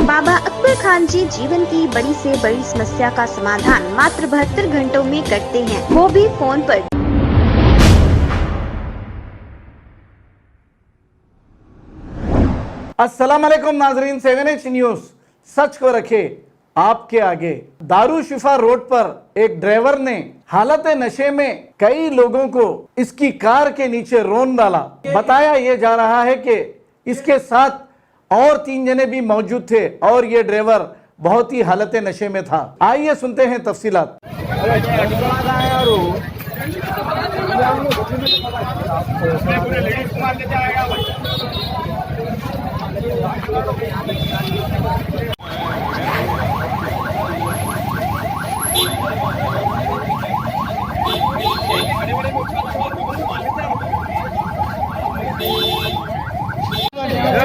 बाबा अकबर खान जी जीवन की बड़ी से बड़ी समस्या का समाधान मात्र 72 घंटों में करते हैं, वो भी फोन पर। अस्सलाम वालेकुम नाजरीन, 7H न्यूज सच को रखे आपके आगे। दारू शिफा रोड पर एक ड्राइवर ने हालत नशे में कई लोगों को इसकी कार के नीचे रोन डाला। बताया यह जा रहा है कि इसके साथ और 3 जने भी मौजूद थे और ये ड्राइवर बहुत ही हालत नशे में था। आइए सुनते हैं तफसीलात।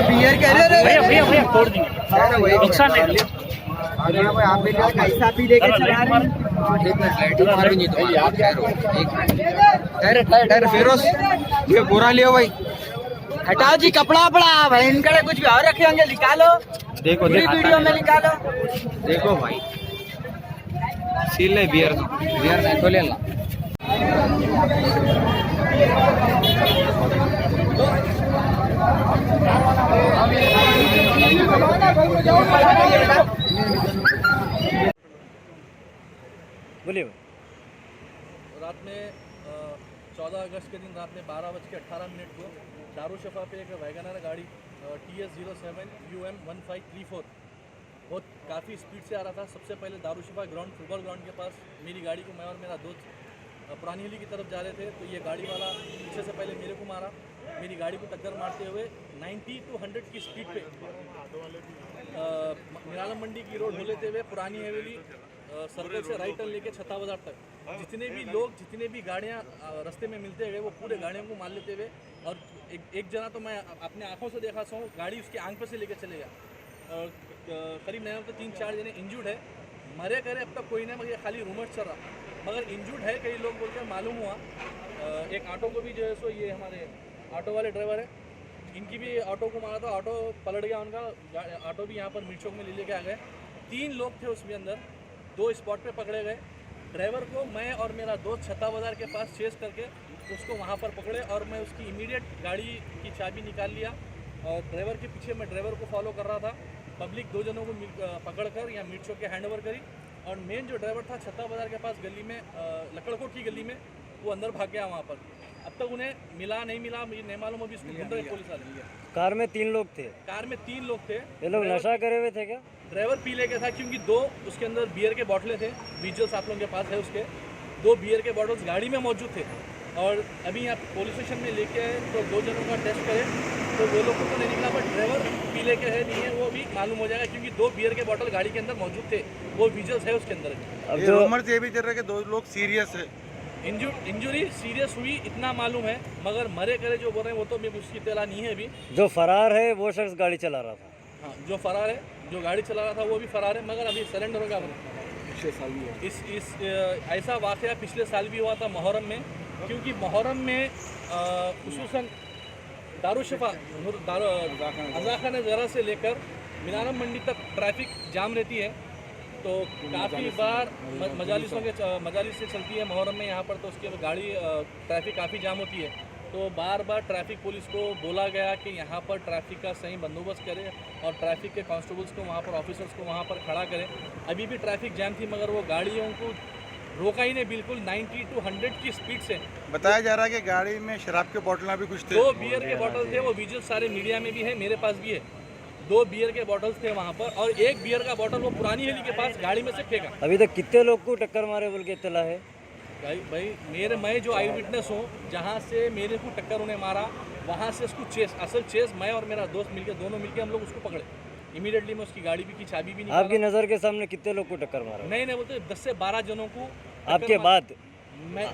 बियर कह रहे भैया भैया भैया तोड़ देंगे, नुकसान नहीं। आप भी कैसा पी लेके चला रहे हैं? एक मिनट लाइट मारो नहीं तो आप ठहरो, एक मिनट ठहर फिरोज, ये पूरा लियो भाई। हटाओ जी कपड़ा पड़ा भाई, इनका कुछ भी और रखे होंगे, निकालो। देखो वीडियो में निकालो, देखो भाई सील ले बियर नहीं तो ले ला। बोलिए। रात में 14 अगस्त के दिन रात में 12:18 को दारूशफा पे एक वैगनर गाड़ी TS07 UM 1534 बहुत काफ़ी स्पीड से आ रहा था। सबसे पहले दारूशफा ग्राउंड, फुटबॉल ग्राउंड के पास मेरी गाड़ी को मैं और मेरा दोस्त पुरानी हिली की तरफ जा रहे थे, तो ये गाड़ी वाला पीछे से पहले मेरे को मारा। मेरी गाड़ी को टक्कर मारते हुए 90 to 100 की स्पीड पे निरालम मंडी की रोड हो लेते हुए पुरानी हवेली सर्कल से राइट टर्न लेके छत्ता बाजार तक जितने भी लोग, जितने भी गाड़ियाँ रास्ते में मिलते गए वो पूरे गाड़ियों को मार लेते हुए, और एक जना तो मैं अपने आंखों से देखा हूँ, गाड़ी उसकी आंख पे से लेके चले गया। करीब नहीं तो 3-4 जने इंजूर्ड है। मरे करे अब तक कोई नहीं, मगर खाली रूमर्स चल रहा, मगर इंजूर्ड है कई लोग बोलकर मालूम हुआ। एक ऑटो को भी जो है सो, ये हमारे ऑटो वाले ड्राइवर है, इनकी भी ऑटो को मारा था, ऑटो पलट गया उनका, ऑटो भी यहाँ पर मिर्च चौक में ले लेके आ गए। 3 लोग थे उसमें अंदर, 2 स्पॉट पे पकड़े गए। ड्राइवर को मैं और मेरा दोस्त छत्ता बाजार के पास चेस करके उसको वहाँ पर पकड़े और मैं उसकी इमीडिएट गाड़ी की चाबी निकाल लिया और ड्राइवर के पीछे मैं ड्राइवर को फॉलो कर रहा था। पब्लिक 2 जनों को पकड़कर या मिर्च चौक के हैंड ओवर करी, और मेन जो ड्राइवर था छत्ता बाजार के पास गली में, लकड़कोट की गली में, वो अंदर भाग गया वहाँ पर। अब तक उन्हें मिला नहीं मिला मुझे नहीं मालूम, अभी उसको ढूंढ रहे पुलिस वाले। कार में 3 लोग थे। कार में 3 लोग थे। ये लोग नशा करे हुए थे क्या? ड्राइवर पी लेके था, क्योंकि 2 उसके अंदर बियर के बॉटलें थे, विजुअल्स आप लोगों के पास है उसके। 2 बियर के बॉटल्स गाड़ी में मौजूद थे, और अभी यहाँ पुलिस स्टेशन में लेके आए तो 2 जनों का टेस्ट करें तो वो लोग को तो नहीं निकला, बट ड्राइवर पी लेके है नहीं है वो भी मालूम हो जाएगा, क्योंकि 2 बियर के बॉटल गाड़ी के अंदर मौजूद थे, वो विजुअल्स है उसके अंदर। अब जो रूमर्स ये भी चल रहा है कि 2 लोग सीरियस है, इंजरी सीरियस हुई इतना मालूम है, मगर मरे करे जो बोल रहे हैं वो तो मैं उसकी इत्तला नहीं है अभी। जो फरार है वो शख्स गाड़ी चला रहा था। हाँ, जो फरार है, जो गाड़ी चला रहा था वो भी फरार है, मगर अभी सरेंडर होगा। पिछले साल भी ऐसा वाक़या पिछले साल भी हुआ था मुहर्रम में, क्योंकि मुहर्रम में खुसूसन दारूशफा अज़ाखाना ज़रा से लेकर मिनारम मंडी तक ट्रैफिक जाम रहती है। तो काफ़ी बार मजालिस से चलती है मुहर्रम में यहाँ पर, तो उसके गाड़ी ट्रैफिक काफ़ी जाम होती है। तो बार बार ट्रैफिक पुलिस को बोला गया कि यहाँ पर ट्रैफिक का सही बंदोबस्त करें और ट्रैफिक के कांस्टेबल्स को वहाँ पर, ऑफिसर्स को वहाँ पर खड़ा करें। अभी भी ट्रैफिक जाम थी, मगर वो गाड़ियों को रोका ही नहीं, बिल्कुल 90 to 100 की स्पीड से। बताया जा रहा है कि गाड़ी में शराब के बोतल भी कुछ थे, 2 बियर के बॉटल थे, वो विजुअल सारे मीडिया में भी है, मेरे पास भी है। 2 बियर के बॉटल्स थे वहाँ पर, और 1 बियर का बॉटल वो पुरानी हेली के पास गाड़ी में से फेंका। अभी तक कितने लोग को टक्कर मारे बोल के इत्तला है? भाई मैं जो आई विटनेस हूँ, जहाँ से मेरे को टक्कर उन्हें मारा, वहाँ से उसको असल चेस मैं और मेरा दोस्त मिलके, दोनों मिलके हम लोग उसको पकड़े। इमीडिएटली मैं उसकी गाड़ी की चाबी भी निकाला। आपकी नज़र के सामने कितने लोग को टक्कर मारा? नहीं बोलते 10 से 12 जनों को। आपके बाद? मैं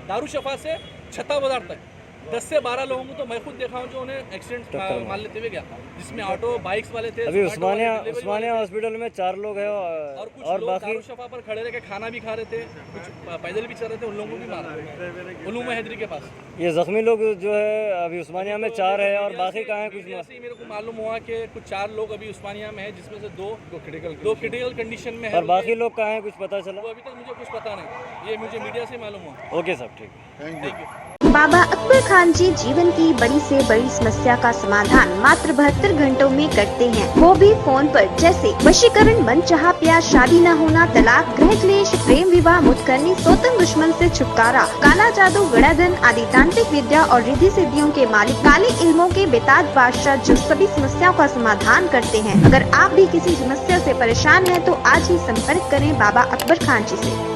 दारूशफा से छत्ता बाजार तक 10 से 12 लोगों को तो मैं खुद देखा हूँ जो उन्हें एक्सीडेंट मार लेते हुए गया, जिसमें ऑटो बाइक्स वाले थे। अभी Zomato वाले, delivery उस्मानिया वाले, हॉस्पिटल में 4 लोग हैं और कुछ और लोग बाकी दारूशफा पर खड़े रह के खाना भी खा रहे थे, कुछ पैदल भी चल रहे थे, उन लोगों को भी मारा उलूम हैदरी के पास। ये जख्मी लोग जो है अभी उस्मानिया में 4 है और बाकी कहाँ है कुछ मीडिया से ही मेरे को मालूम हुआ कि कुछ 4 लोग अभी उस्मानिया में है, जिसमें से दो क्रिटिकल कंडीशन में है। और बाकी लोग कहाँ है कुछ पता चला? वो अभी तक मुझे कुछ पता नहीं, ये मुझे मीडिया से मालूम हुआ। ओके साहब, ठीक है, थैंक यू। बाबा अकबर खान जी जीवन की बड़ी से बड़ी समस्या का समाधान मात्र 72 घंटों में करते हैं, वो भी फोन पर। जैसे वशीकरण, मनचाहा प्यार, शादी न होना, तलाक, गृह क्लेश, प्रेम विवाह, मुक्त करनी, सौतन दुश्मन से छुटकारा, काला जादू, गड़ाधन आदि तांत्रिक विद्या और रिद्धि सिद्धियों के मालिक, काले इल्मों के बेताज बादशाह जो सभी समस्याओं का समाधान करते हैं। अगर आप भी किसी समस्या से परेशान हैं तो आज ही संपर्क करें बाबा अकबर खान जी से।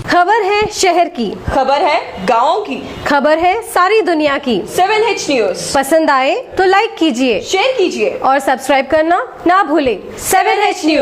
खबर है शहर की, खबर है गाँव की, खबर है सारी दुनिया की। 7H न्यूज पसंद आए तो लाइक कीजिए, शेयर कीजिए और सब्सक्राइब करना ना भूलें। 7H news.